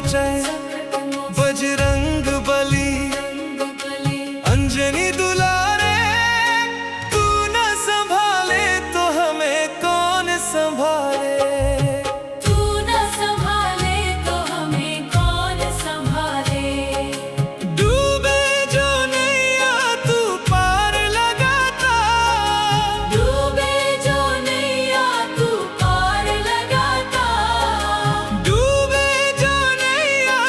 मोचन बजरंग बली अंजनी दुलारे। तू न संभाले तो हमें कौन संभाले। तू न संभाले तो हमें कौन संभाले। डूबे जो नैया तू पार लगाता। डूबे जो नैया तू पार लगाता। डूबे जो नैया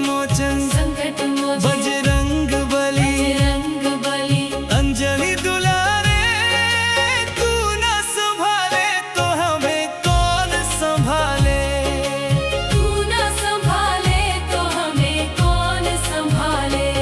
मोचन संकट मोचन बजरंग बली बजरंग बली। अंजलि दुलारे तू न संभाले तो हमें कौन संभाले। तू न संभाले तो हमें कौन संभाले।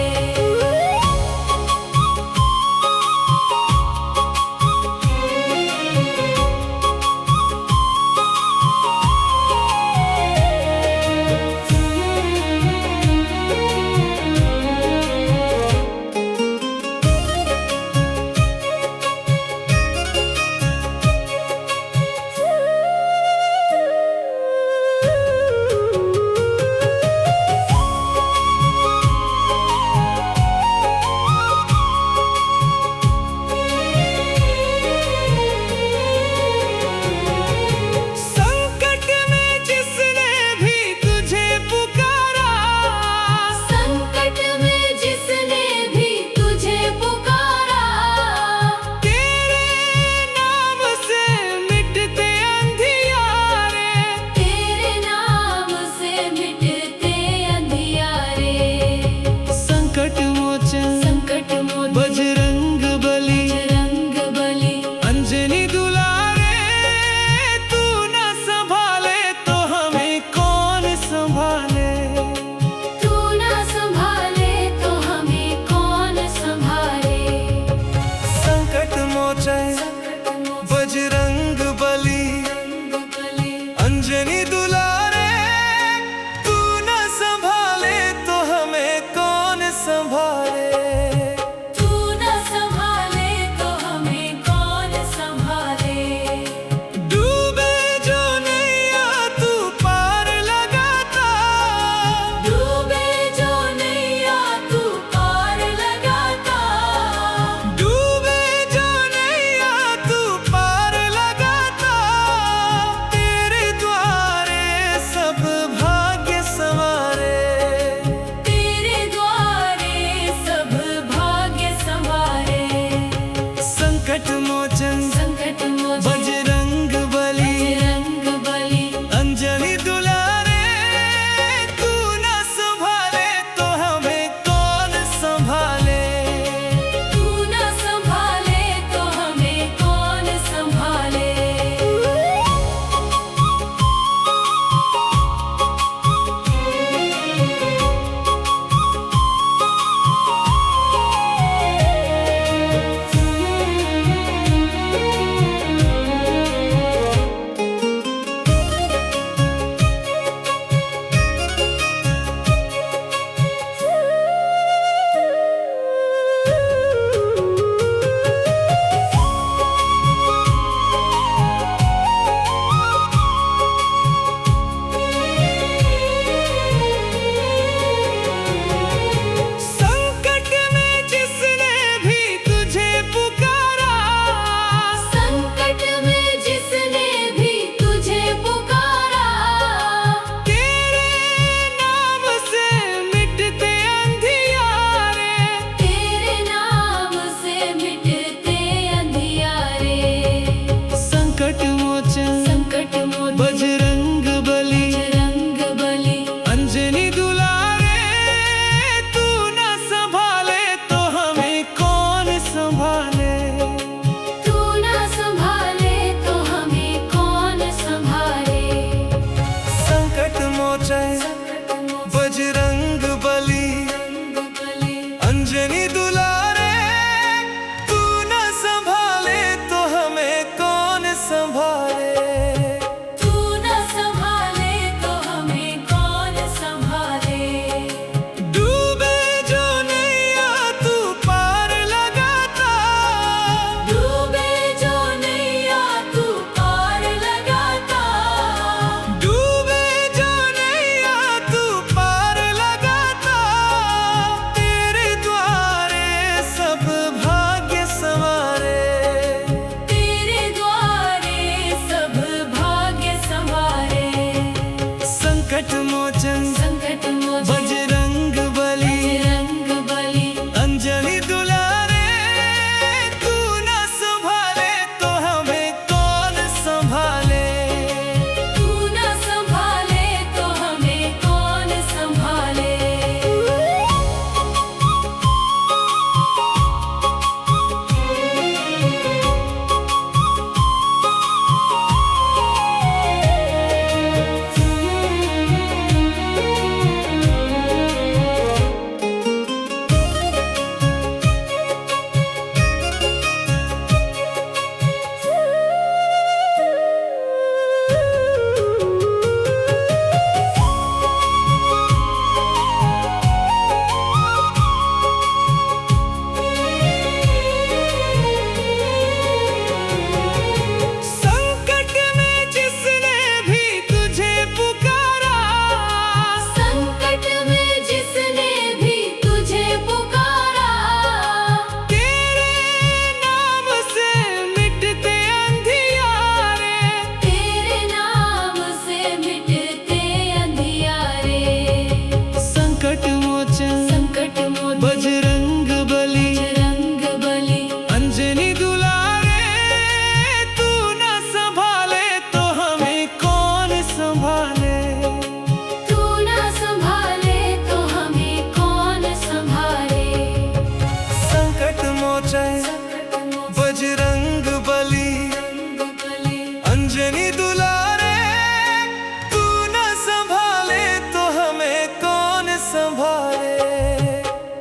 संभाले।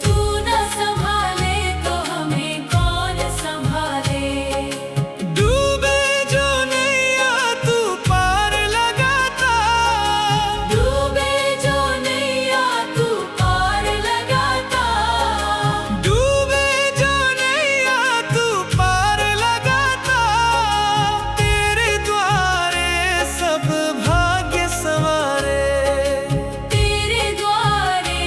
तू न संभाले तो हमें कौन संभाले। डूबे जो नैया तू पार लगाता, डूबे जो नैया तू पार लगाता। डूबे जो नैया तू पार लगाता। तेरे द्वारे सब भाग्य संवारे। तेरे द्वारे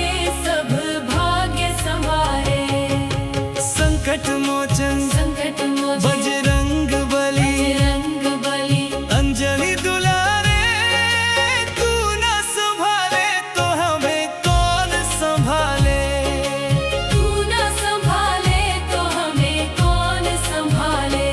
सब भाग्य संवारे। संकट मोचन संकट मोचन बजरंग बली, बजरंग बली। अंजलि दुलारे। तू न संभाले तो हमें कौन संभाले। तू न संभाले तो हमें कौन संभाले।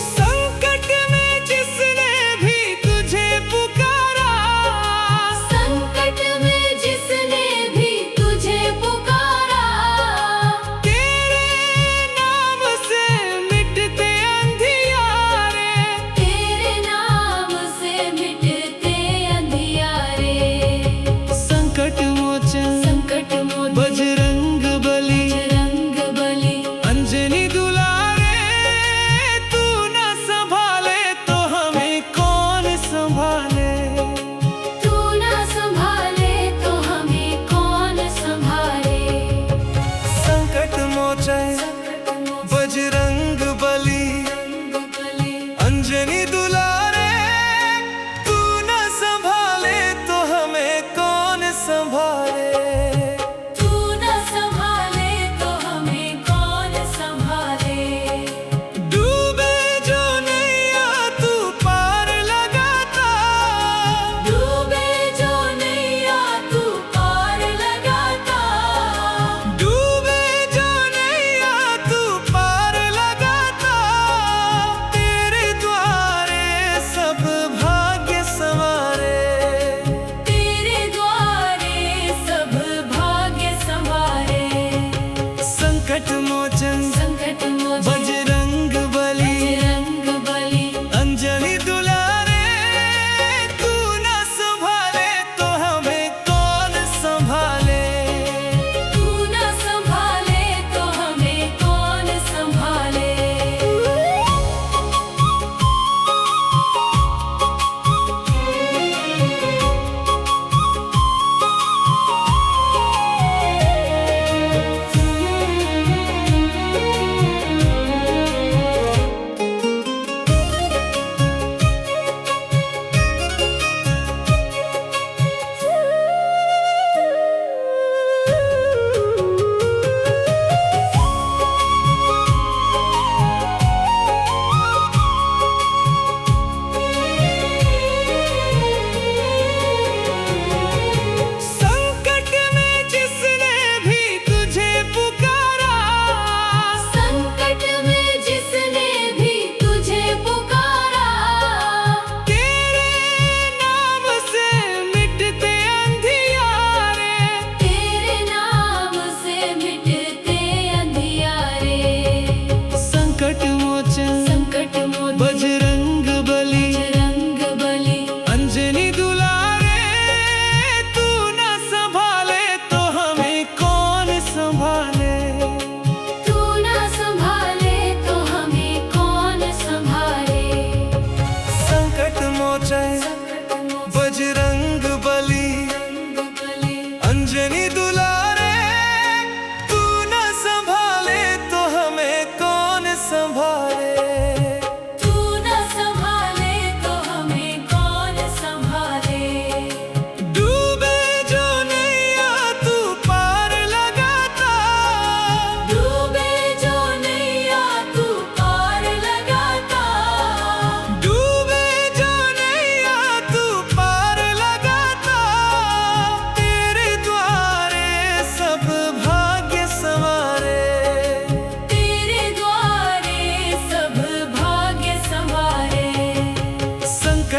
संकट में जिसने भी तुझे पुकारा, संकट में जिसने भी तुझे पुकारा। तेरे नाम से मिटते अंधियारे। तेरे नाम से मिटते अंधियारे। संकट मोचन संकट मोचन बजरंग बली, बजरंग बली। अंजलि दुलारे। तू न संभाले तो हमें कौन संभाले। तू न संभाले तो हमें कौन संभाले। संकट मोचन संकट मोचन बजरंग बली, बजरंग बली। अंजलि दुलारे। तू न संभाले तो हमें कौन संभाले। तू न संभाले तो हमें कौन संभाले। डूबे जो नैया तू पार लगाता। डूबे जो नैया तू पार लगाता। डूबे जो नैया तू पार लगाता। तेरे द्वारे सब भाग्य संवारे। तेरे द्वारे सब भाग्य संवारे। संकट मोचन संकट मोचन बजरंग बली, बजरंग बली। अंजलि दुलारे। तू न संभाले तो हमें कौन संभाले। तू न संभाले तो हमें कौन संभाले।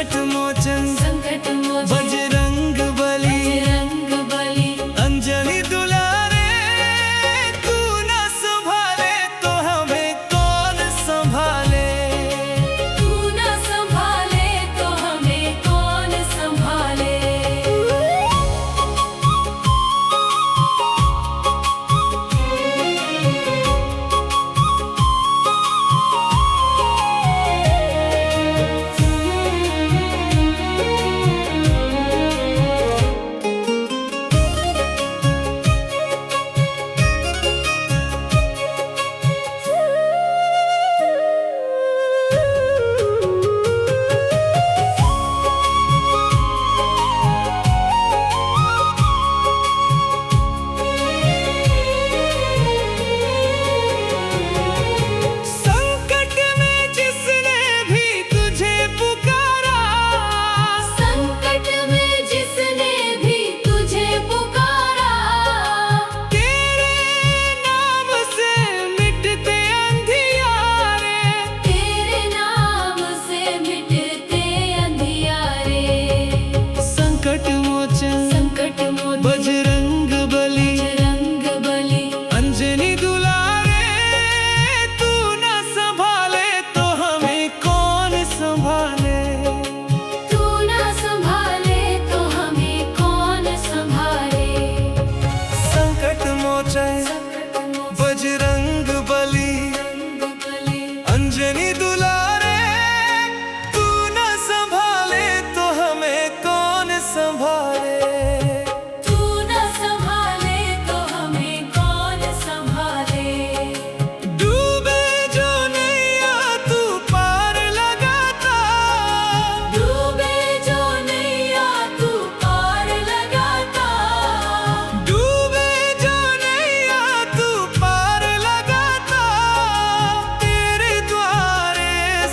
संकट मोचन संकट मोचन बजरंग बली बजरंग बली अंजनी दुलारे तू न संभाले तो हमें कौन संभाले। तू न संभाले तो हमें कौन संभाले। संकट में जिसने भी तुझे पुकारा संकट में जिसने भी तुझे पुकारा तेरे नाम से मिटते अंधियारे। तेरे नाम से मिटते अंधियारे। संकट मोचन संकट मोचन बजरंग बली बजरंग बली अंजनी दुलारे तू न संभाले तो हमें कौन संभाले। तू न संभाले तो हमें कौन संभाले। संकट मोचन बजरंग बली अंजनी दुलारे तू न संभाले तो हमें कौन संभाले। तू न संभाले तो हमें कौन संभाले। डूबे जो नैया तू पार लगाता डूबे जो नैया तू पार लगाता डूबे जो नैया तू पार लगाता तेरे द्वारे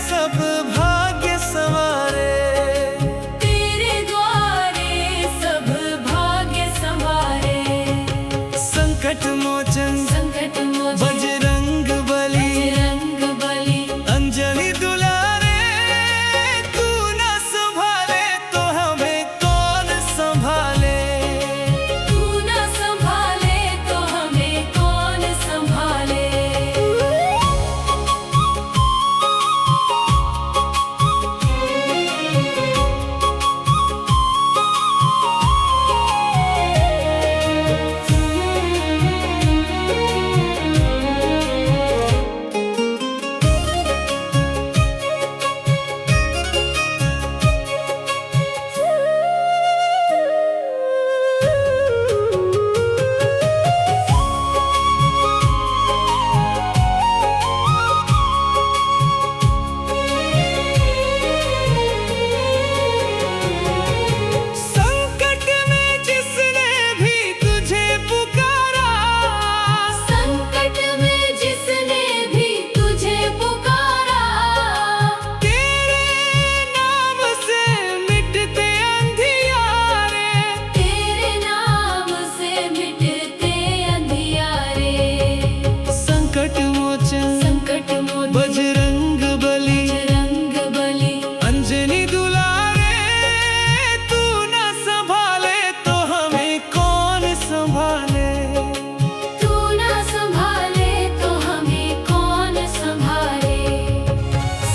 सब भाग्य संवारे। तेरे द्वारे सब भाग्य संवारे। संकट मोचन संकट मोचन बजरंग बली बजरंग बली अंजनी दुलारे तू न संभाले तो हमें कौन संभाले। तू न संभाले तो हमें कौन संभाले। संकट में जिसने भी तुझे पुकारा संकट में जिसने भी तुझे पुकारा तेरे नाम से मिटते अंधियारे। तेरे नाम से मिटते अंधियारे। संकट मोचन संकट मोचन बजरंग बली बजरंग बली अंजनी दुलारे तू न संभाले तो हमें कौन संभाले। तू न संभाले तो हमें कौन संभाले।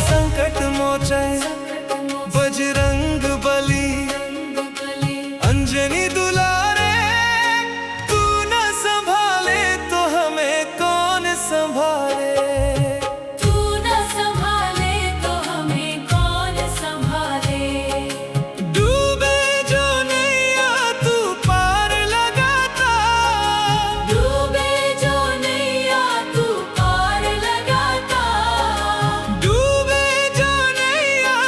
संकट मोचन बजरंग बली अंजनी दुलारे तू न संभाले तो हमें कौन संभाले। तू न संभाले तो हमें कौन संभाले। डूबे जो नैया तू पार लगाता डूबे जो नैया तू पार लगाता डूबे जो नैया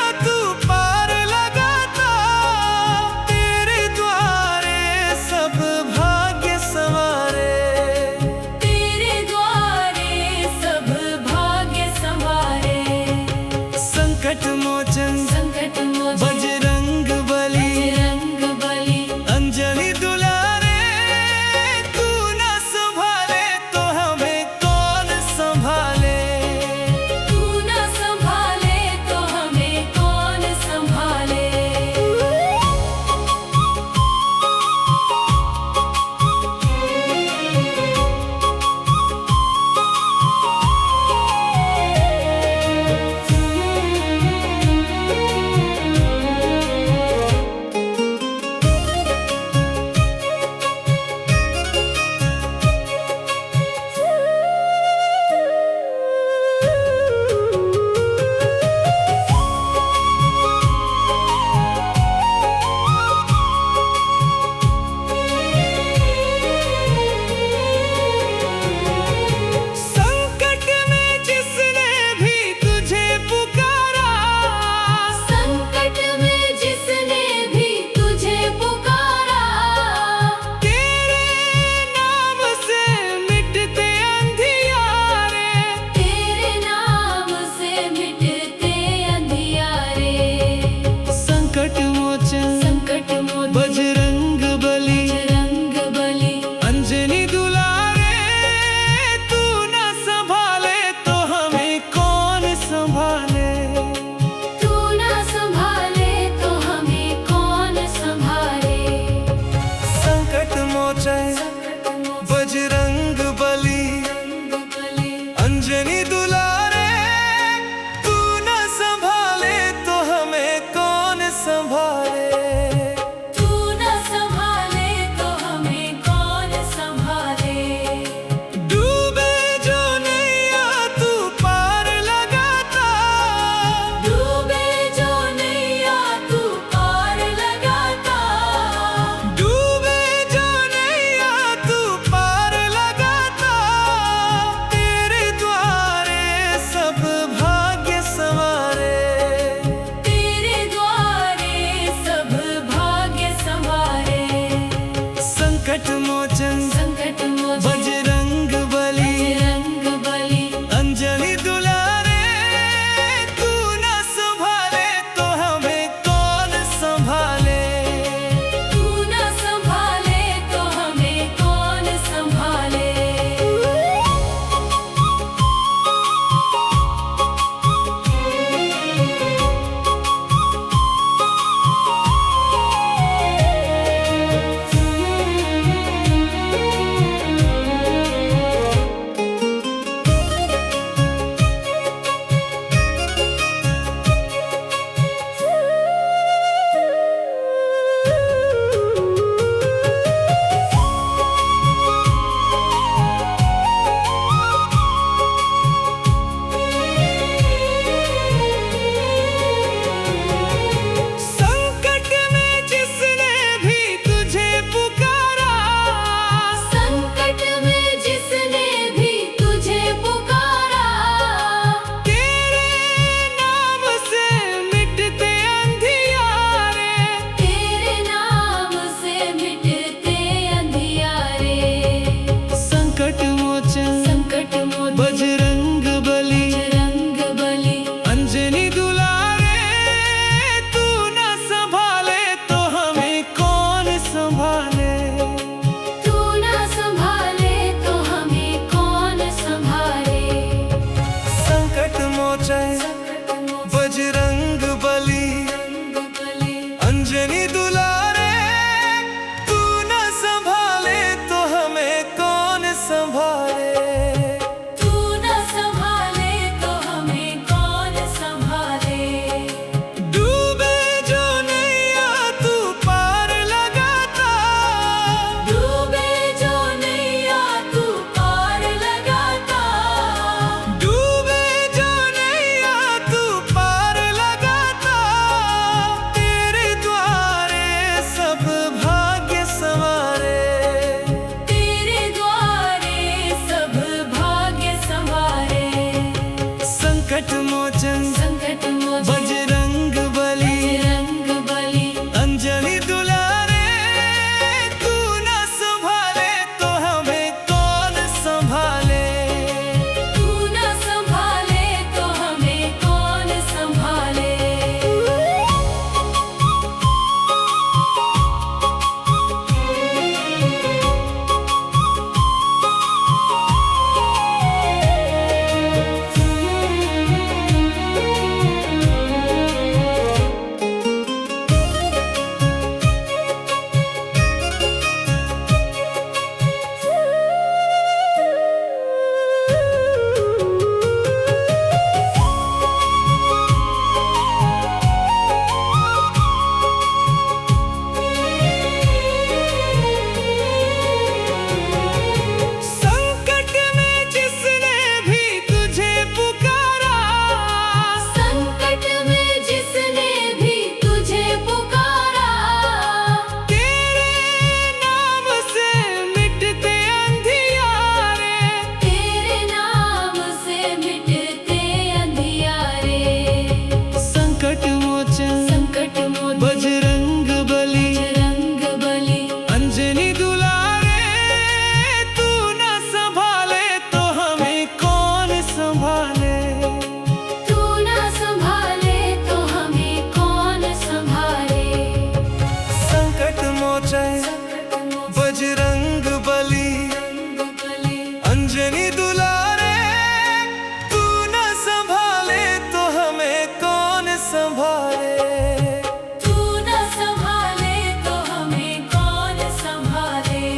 संभाले। तू न संभाले तो हमें कौन संभाले।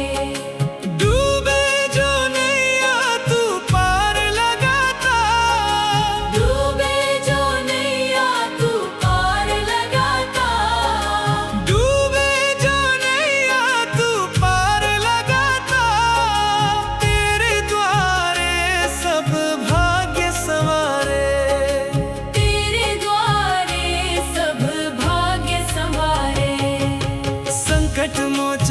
डूबे जो नैया तू पार लगाता, डूबे जो नैया तू पार लगाता। डूबे जो नैया तू पार लगाता। तेरे द्वारे सब भाग्य संवारे। तेरे द्वारे सब भाग्य संवारे। संकट मोचन